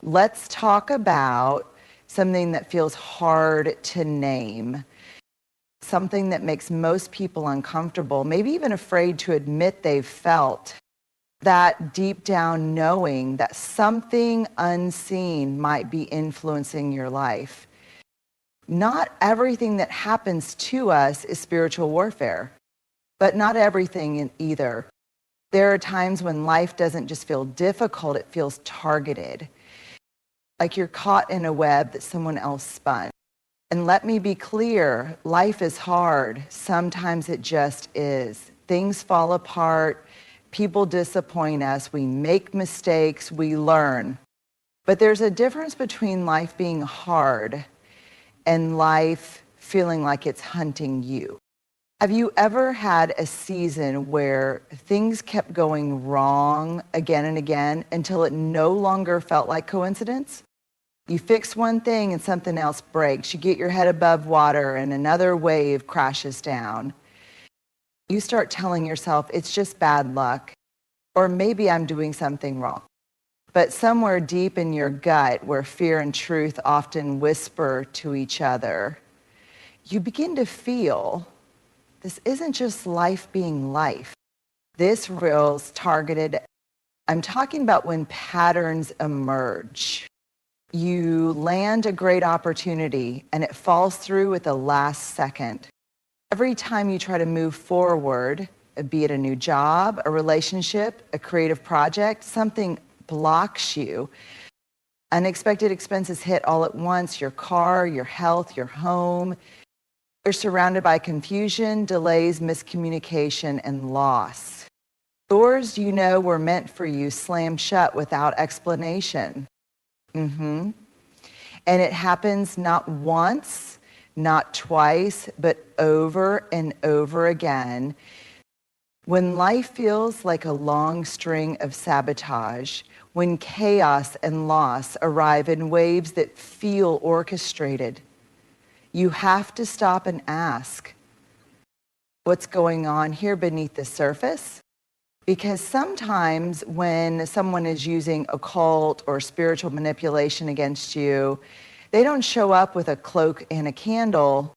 Let's talk about something that feels hard to name, something that makes most people uncomfortable, maybe even afraid to admit they've felt. That deep down knowing that something unseen might be influencing your life. Not everything that happens to us is spiritual warfare, but not everything either. There are times when life doesn't just feel difficult, it feels targeted. Like you're caught in a web that someone else spun. And let me be clear, life is hard. Sometimes it just is. Things fall apart. People disappoint us. We make mistakes. We learn. But there's a difference between life being hard and life feeling like it's hunting you. Have you ever had a season where things kept going wrong again and again until it no longer felt like coincidence? You fix one thing and something else breaks. You get your head above water and another wave crashes down. You start telling yourself, it's just bad luck, or maybe I'm doing something wrong. But somewhere deep in your gut, where fear and truth often whisper to each other, you begin to feel this isn't just life being life. This feels targeted. I'm talking about when patterns emerge. You land a great opportunity and it falls through at the last second. Every time you try to move forward, be it a new job, a relationship, a creative project, something blocks you. Unexpected expenses hit all at once, your car, your health, your home. You're surrounded by confusion, delays, miscommunication, and loss. Doors you know were meant for you slam shut without explanation. And it happens not once, not twice, but over and over again. When life feels like a long string of sabotage, when chaos and loss arrive in waves that feel orchestrated, you have to stop and ask, what's going on here beneath the surface? Because sometimes when someone is using occult or spiritual manipulation against you, they don't show up with a cloak and a candle.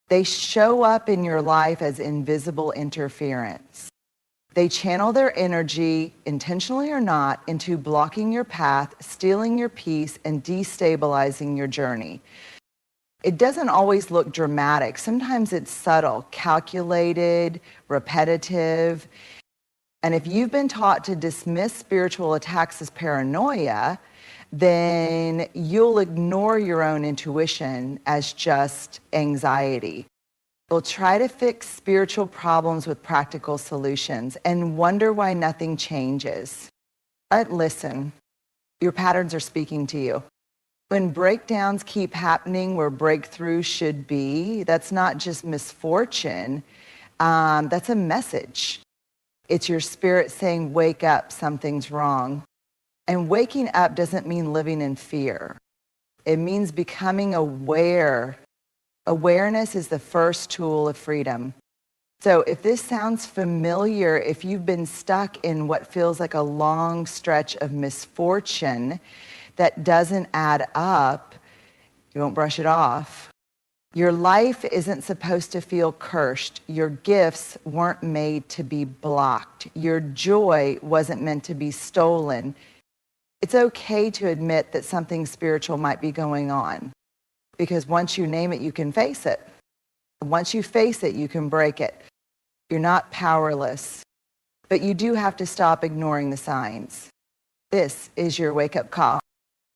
They show up in your life as invisible interference. They channel their energy, intentionally or not, into blocking your path, stealing your peace, and destabilizing your journey. It doesn't always look dramatic. Sometimes it's subtle, calculated, repetitive. And if you've been taught to dismiss spiritual attacks as paranoia, then you'll ignore your own intuition as just anxiety. You'll try to fix spiritual problems with practical solutions and wonder why nothing changes. But listen, your patterns are speaking to you. When breakdowns keep happening where breakthrough should be, that's not just misfortune, that's a message. It's your spirit saying, wake up, something's wrong. And waking up doesn't mean living in fear. It means becoming aware. Awareness is the first tool of freedom. So if this sounds familiar, if you've been stuck in what feels like a long stretch of misfortune that doesn't add up, you won't brush it off. Your life isn't supposed to feel cursed. Your gifts weren't made to be blocked. Your joy wasn't meant to be stolen. It's okay to admit that something spiritual might be going on, because once you name it, you can face it. Once you face it, you can break it. You're not powerless, but you do have to stop ignoring the signs. This is your wake-up call.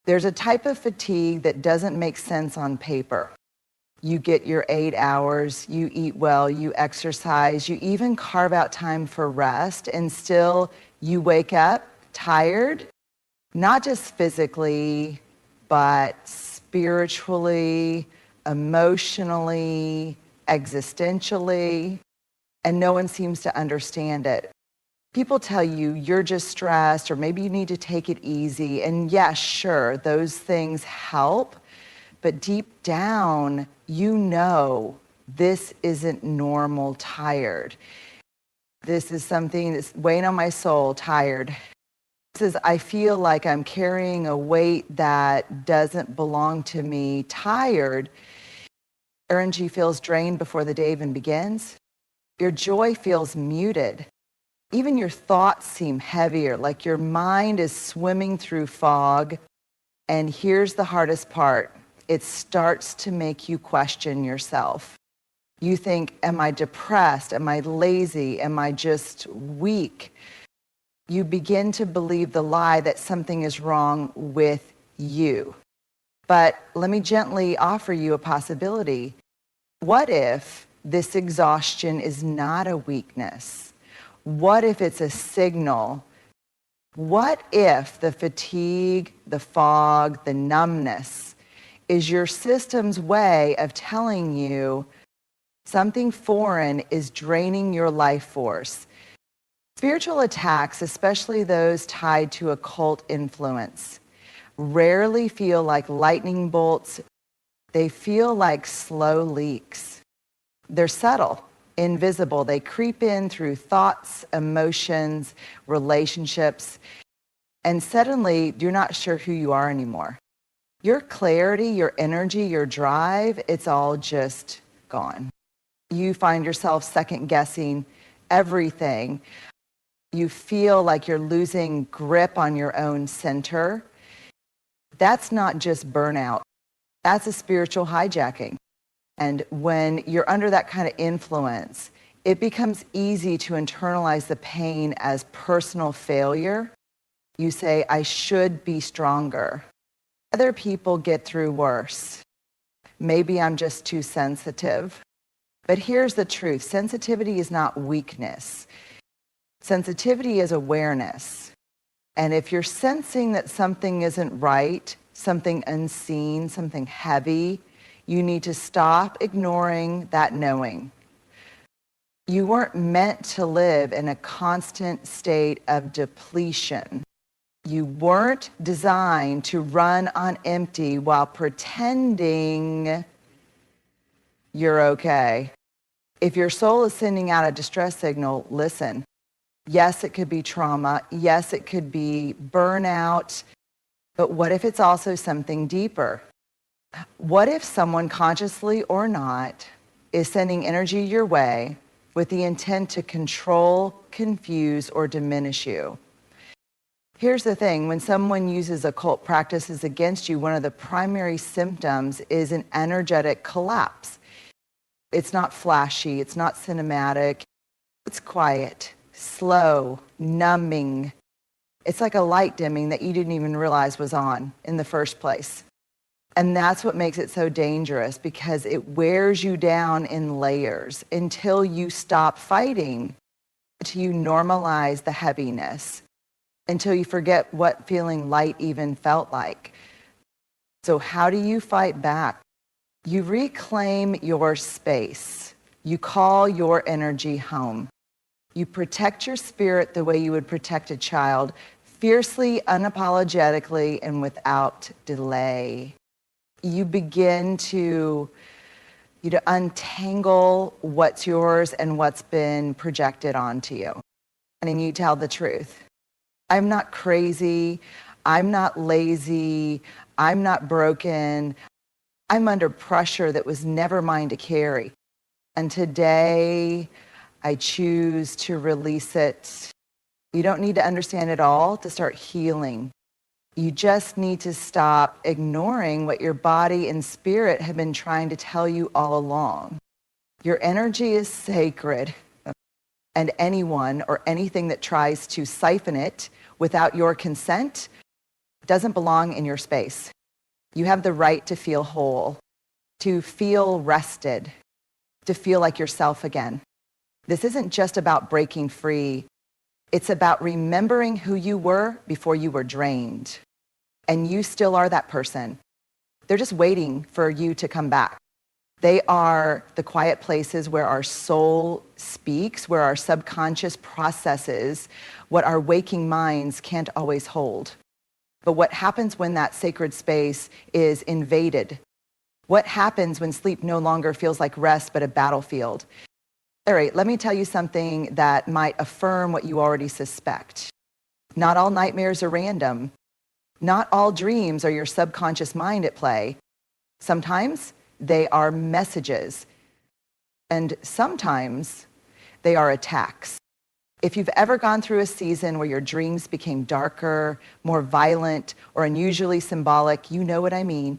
There's a type of fatigue that doesn't make sense on paper. You get your 8 hours, you eat well, you exercise, you even carve out time for rest, and still you wake up tired, not just physically, but spiritually, emotionally, existentially, and no one seems to understand it. People tell you you're just stressed, or maybe you need to take it easy, and yes, sure, those things help, but deep down, you know this isn't normal tired. This is something that's weighing on my soul, tired. Says, I feel like I'm carrying a weight that doesn't belong to me, tired. Energy feels drained before the day even begins. Your joy feels muted. Even your thoughts seem heavier, like your mind is swimming through fog. And here's the hardest part. It starts to make you question yourself. You think, am I depressed? Am I lazy? Am I just weak? You begin to believe the lie that something is wrong with you. But let me gently offer you a possibility. What if this exhaustion is not a weakness? What if it's a signal? What if the fatigue, the fog, the numbness is your system's way of telling you something foreign is draining your life force? Spiritual attacks, especially those tied to occult influence, rarely feel like lightning bolts. They feel like slow leaks. They're subtle, invisible. They creep in through thoughts, emotions, relationships, and suddenly you're not sure who you are anymore. Your clarity, your energy, your drive, it's all just gone. You find yourself second guessing everything. You feel like you're losing grip on your own center. That's not just burnout. That's a spiritual hijacking. And when you're under that kind of influence, it becomes easy to internalize the pain as personal failure. You say, I should be stronger. Other people get through worse. Maybe I'm just too sensitive. But here's the truth. Sensitivity is not weakness. Sensitivity is awareness. And if you're sensing that something isn't right, something unseen, something heavy, you need to stop ignoring that knowing. You weren't meant to live in a constant state of depletion. You weren't designed to run on empty while pretending you're okay. If your soul is sending out a distress signal, listen. Yes, it could be trauma. Yes, it could be burnout. But what if it's also something deeper? What if someone, consciously or not, is sending energy your way with the intent to control, confuse, or diminish you? Here's the thing. When someone uses occult practices against you, one of the primary symptoms is an energetic collapse. It's not flashy. It's not cinematic. It's quiet, slow, numbing. It's like a light dimming that you didn't even realize was on in the first place. And that's what makes it so dangerous, because it wears you down in layers until you stop fighting, until you normalize the heaviness, until you forget what feeling light even felt like. So how do you fight back? You reclaim your space. You call your energy home. You protect your spirit the way you would protect a child, fiercely, unapologetically, and without delay. You begin to untangle what's yours and what's been projected onto you. And you tell the truth. I'm not crazy. I'm not lazy. I'm not broken. I'm under pressure that was never mine to carry. And today, I choose to release it. You don't need to understand it all to start healing. You just need to stop ignoring what your body and spirit have been trying to tell you all along. Your energy is sacred, and anyone or anything that tries to siphon it without your consent doesn't belong in your space. You have the right to feel whole, to feel rested, to feel like yourself again. This isn't just about breaking free. It's about remembering who you were before you were drained. And you still are that person. They're just waiting for you to come back. They are the quiet places where our soul speaks, where our subconscious processes what our waking minds can't always hold. But what happens when that sacred space is invaded? What happens when sleep no longer feels like rest but a battlefield? All right, let me tell you something that might affirm what you already suspect. Not all nightmares are random. Not all dreams are your subconscious mind at play. Sometimes they are messages, and sometimes they are attacks. If you've ever gone through a season where your dreams became darker, more violent, or unusually symbolic, you know what I mean.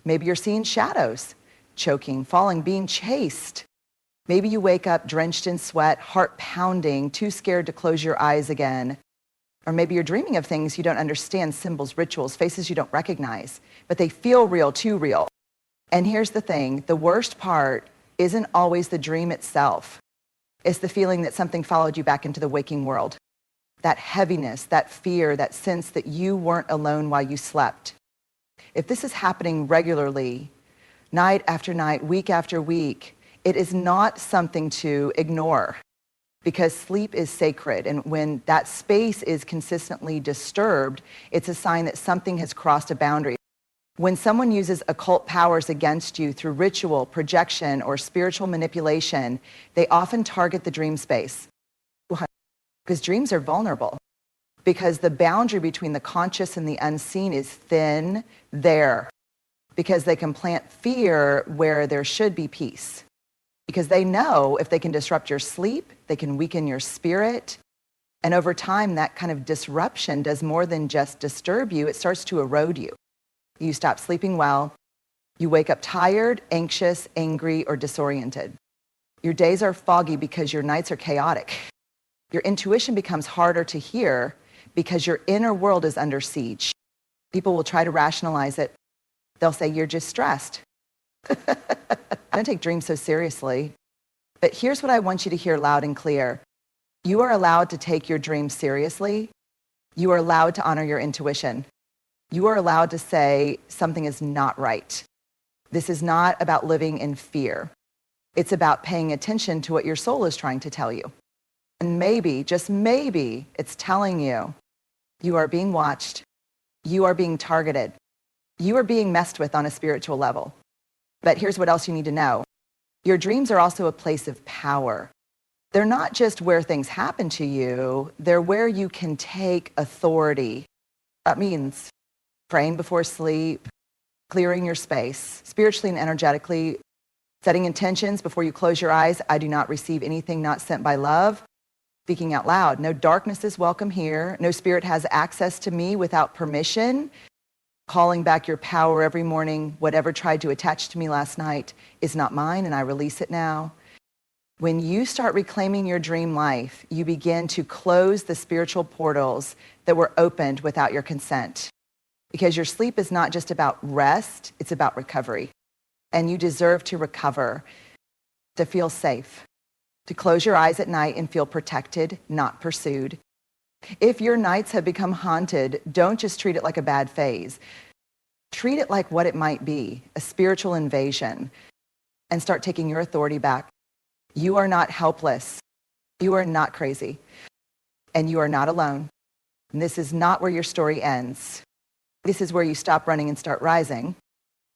Maybe you're seeing shadows, choking, falling, being chased. Maybe you wake up drenched in sweat, heart pounding, too scared to close your eyes again. Or maybe you're dreaming of things you don't understand, symbols, rituals, faces you don't recognize, but they feel real, too real. And here's the thing, the worst part isn't always the dream itself. It's the feeling that something followed you back into the waking world. That heaviness, that fear, that sense that you weren't alone while you slept. If this is happening regularly, night after night, week after week, it is not something to ignore, because sleep is sacred. And when that space is consistently disturbed, it's a sign that something has crossed a boundary. When someone uses occult powers against you through ritual, projection, or spiritual manipulation, they often target the dream space. Because dreams are vulnerable. Because the boundary between the conscious and the unseen is thin there. Because they can plant fear where there should be peace. Because they know if they can disrupt your sleep, they can weaken your spirit. And over time, that kind of disruption does more than just disturb you, it starts to erode you. You stop sleeping well. You wake up tired, anxious, angry, or disoriented. Your days are foggy because your nights are chaotic. Your intuition becomes harder to hear because your inner world is under siege. People will try to rationalize it. They'll say, you're just stressed. I don't take dreams so seriously. But here's what I want you to hear loud and clear. You are allowed to take your dreams seriously. You are allowed to honor your intuition. You are allowed to say something is not right. This is not about living in fear. It's about paying attention to what your soul is trying to tell you. And maybe, just maybe, it's telling you, you are being watched. You are being targeted. You are being messed with on a spiritual level. But here's what else you need to know. Your dreams are also a place of power. They're not just where things happen to you, they're where you can take authority. That means praying before sleep, clearing your space, spiritually and energetically, setting intentions before you close your eyes. I do not receive anything not sent by love. Speaking out loud. No darkness is welcome here. No spirit has access to me without permission. Calling back your power every morning. Whatever tried to attach to me last night is not mine, and I release it now. When you start reclaiming your dream life, you begin to close the spiritual portals that were opened without your consent. Because your sleep is not just about rest, it's about recovery. And you deserve to recover, to feel safe, to close your eyes at night and feel protected, not pursued. If your nights have become haunted, don't just treat it like a bad phase. Treat it like what it might be, a spiritual invasion, and start taking your authority back. You are not helpless. You are not crazy. And you are not alone. And this is not where your story ends. This is where you stop running and start rising.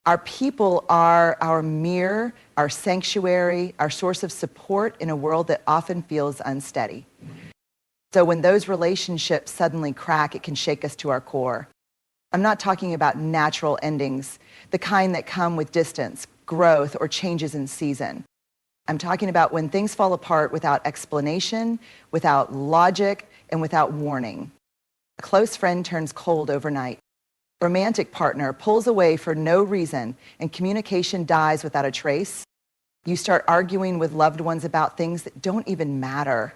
Our people are our mirror, our sanctuary, our source of support in a world that often feels unsteady. So when those relationships suddenly crack, it can shake us to our core. I'm not talking about natural endings, the kind that come with distance, growth, or changes in season. I'm talking about when things fall apart without explanation, without logic, and without warning. A close friend turns cold overnight. Romantic partner pulls away for no reason, and communication dies without a trace. You start arguing with loved ones about things that don't even matter.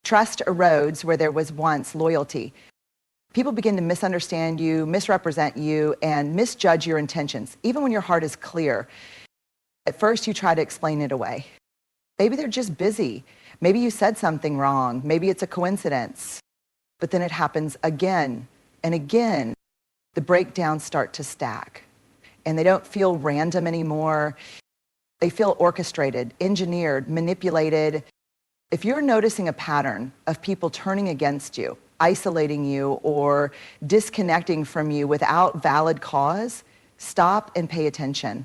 Trust erodes where there was once loyalty. People begin to misunderstand you, misrepresent you, and misjudge your intentions, even when your heart is clear. At first, you try to explain it away. Maybe they're just busy. Maybe you said something wrong. Maybe it's a coincidence. But then it happens again and again. The breakdowns start to stack. And they don't feel random anymore. They feel orchestrated, engineered, manipulated. If you're noticing a pattern of people turning against you, isolating you, or disconnecting from you without valid cause, stop and pay attention.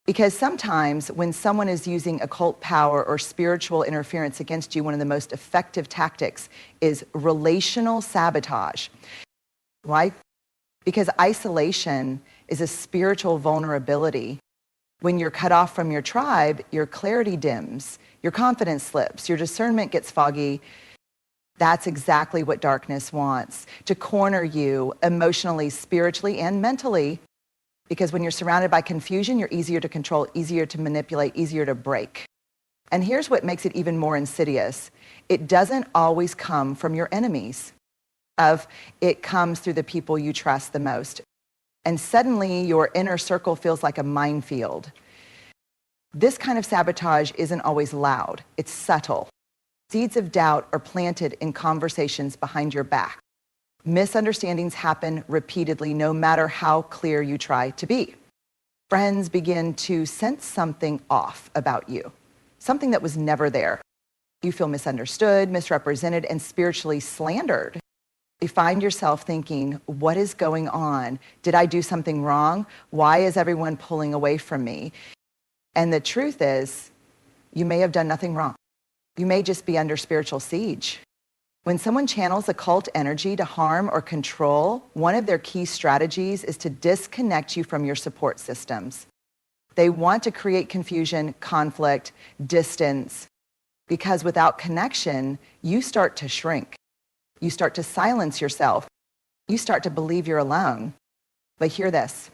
Because sometimes when someone is using occult power or spiritual interference against you, one of the most effective tactics is relational sabotage. Why? Because isolation is a spiritual vulnerability. When you're cut off from your tribe, your clarity dims, your confidence slips, your discernment gets foggy. That's exactly what darkness wants, to corner you emotionally, spiritually, and mentally. Because when you're surrounded by confusion, you're easier to control, easier to manipulate, easier to break. And here's what makes it even more insidious. It doesn't always come from your enemies. It comes through the people you trust the most. And suddenly your inner circle feels like a minefield. This kind of sabotage isn't always loud. It's subtle. Seeds of doubt are planted in conversations behind your back. Misunderstandings happen repeatedly, no matter how clear you try to be. Friends begin to sense something off about you, something that was never there. You feel misunderstood, misrepresented, and spiritually slandered. You find yourself thinking, what is going on? Did I do something wrong? Why is everyone pulling away from me? And the truth is, you may have done nothing wrong. You may just be under spiritual siege. When someone channels occult energy to harm or control, one of their key strategies is to disconnect you from your support systems. They want to create confusion, conflict, distance, because without connection, you start to shrink. You start to silence yourself. You start to believe you're alone. But hear this,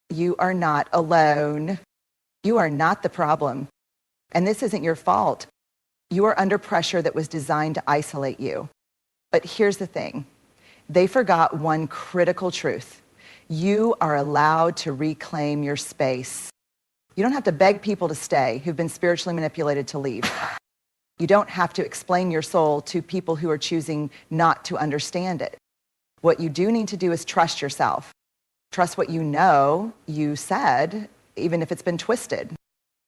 you are not alone. You are not the problem. And this isn't your fault. You are under pressure that was designed to isolate you. But here's the thing. They forgot one critical truth. You are allowed to reclaim your space. You don't have to beg people to stay who've been spiritually manipulated to leave. You don't have to explain your soul to people who are choosing not to understand it. What you do need to do is trust yourself. Trust what you know you said, even if it's been twisted.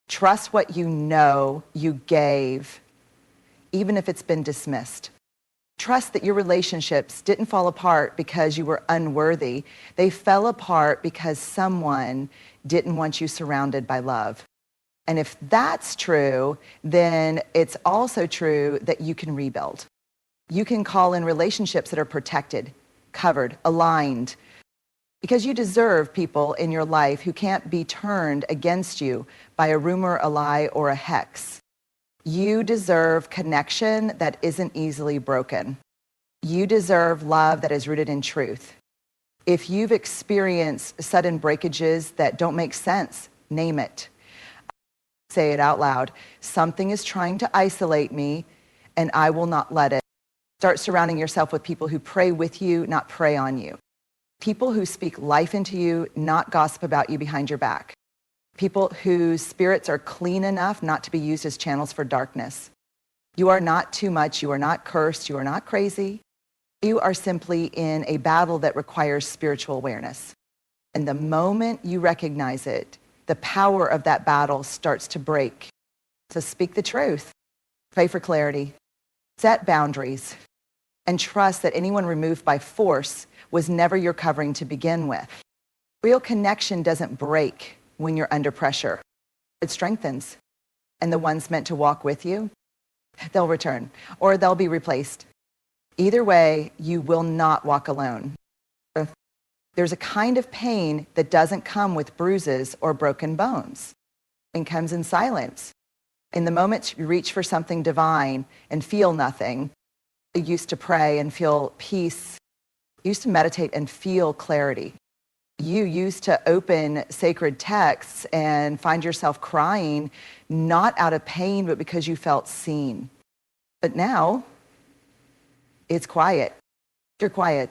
Trust what you know you gave, even if it's been dismissed. Trust that your relationships didn't fall apart because you were unworthy. They fell apart because someone didn't want you surrounded by love. And if that's true, then it's also true that you can rebuild. You can call in relationships that are protected, covered, aligned, because you deserve people in your life who can't be turned against you by a rumor, a lie, or a hex. You deserve connection that isn't easily broken. You deserve love that is rooted in truth. If you've experienced sudden breakages that don't make sense, name it. Say it out loud. Something is trying to isolate me, and I will not let it. Start surrounding yourself with people who pray with you, not prey on you. People who speak life into you, not gossip about you behind your back. People whose spirits are clean enough not to be used as channels for darkness. You are not too much. You are not cursed. You are not crazy. You are simply in a battle that requires spiritual awareness. And the moment you recognize it, the power of that battle starts to break. So speak the truth. Pray for clarity. Set boundaries. And trust that anyone removed by force was never your covering to begin with. Real connection doesn't break when you're under pressure. It strengthens. And the ones meant to walk with you, they'll return or they'll be replaced. Either way, you will not walk alone. There's a kind of pain that doesn't come with bruises or broken bones. It comes in silence. In the moment you reach for something divine and feel nothing, you used to pray and feel peace. You used to meditate and feel clarity. You used to open sacred texts and find yourself crying, not out of pain, but because you felt seen. But now, it's quiet. You're quiet.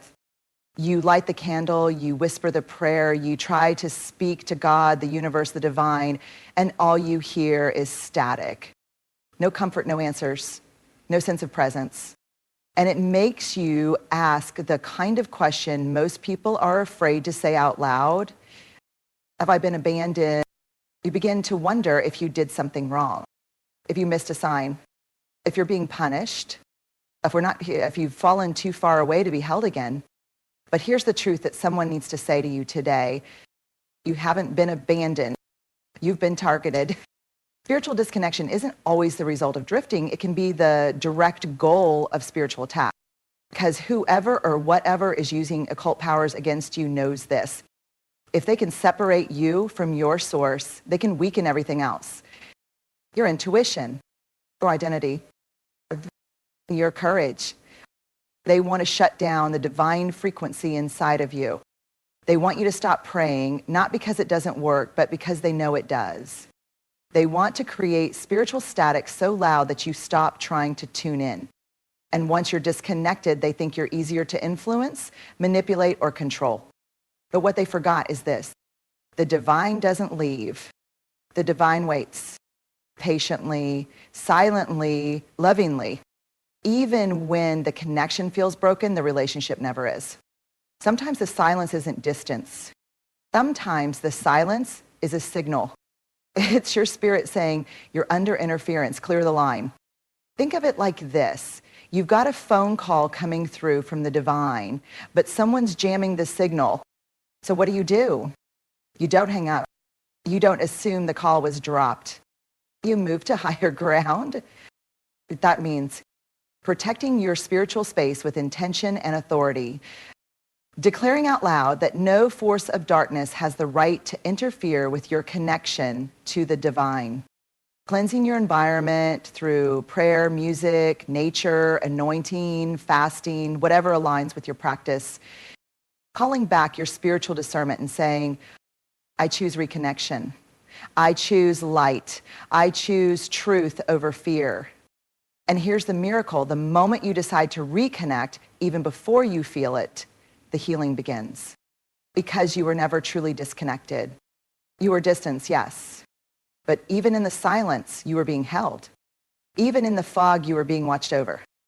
You light the candle, you whisper the prayer, you try to speak to God, the universe, the divine, and all you hear is static. No comfort, no answers, no sense of presence. And it makes you ask the kind of question most people are afraid to say out loud. Have I been abandoned? You begin to wonder if you did something wrong, if you missed a sign, if you're being punished, if you've fallen too far away to be held again. But here's the truth that someone needs to say to you today. You haven't been abandoned. You've been targeted. Spiritual disconnection isn't always the result of drifting. It can be the direct goal of spiritual attack. Because whoever or whatever is using occult powers against you knows this. If they can separate you from your source, they can weaken everything else. Your intuition, your identity, your courage. They want to shut down the divine frequency inside of you. They want you to stop praying, not because it doesn't work, but because they know it does. They want to create spiritual static so loud that you stop trying to tune in. And once you're disconnected, they think you're easier to influence, manipulate, or control. But what they forgot is this. The divine doesn't leave. The divine waits patiently, silently, lovingly. Even when the connection feels broken, the relationship never is. Sometimes the silence isn't distance. Sometimes the silence is a signal. It's your spirit saying, you're under interference, clear the line. Think of it like this. You've got a phone call coming through from the divine, but someone's jamming the signal. So what do? You don't hang up. You don't assume the call was dropped. You move to higher ground. That means protecting your spiritual space with intention and authority. Declaring out loud that no force of darkness has the right to interfere with your connection to the divine. Cleansing your environment through prayer, music, nature, anointing, fasting, whatever aligns with your practice. Calling back your spiritual discernment and saying, I choose reconnection. I choose light. I choose truth over fear. And here's the miracle. The moment you decide to reconnect, even before you feel it, the healing begins. Because you were never truly disconnected. You were distanced, yes. But even in the silence, you were being held. Even in the fog, you were being watched over.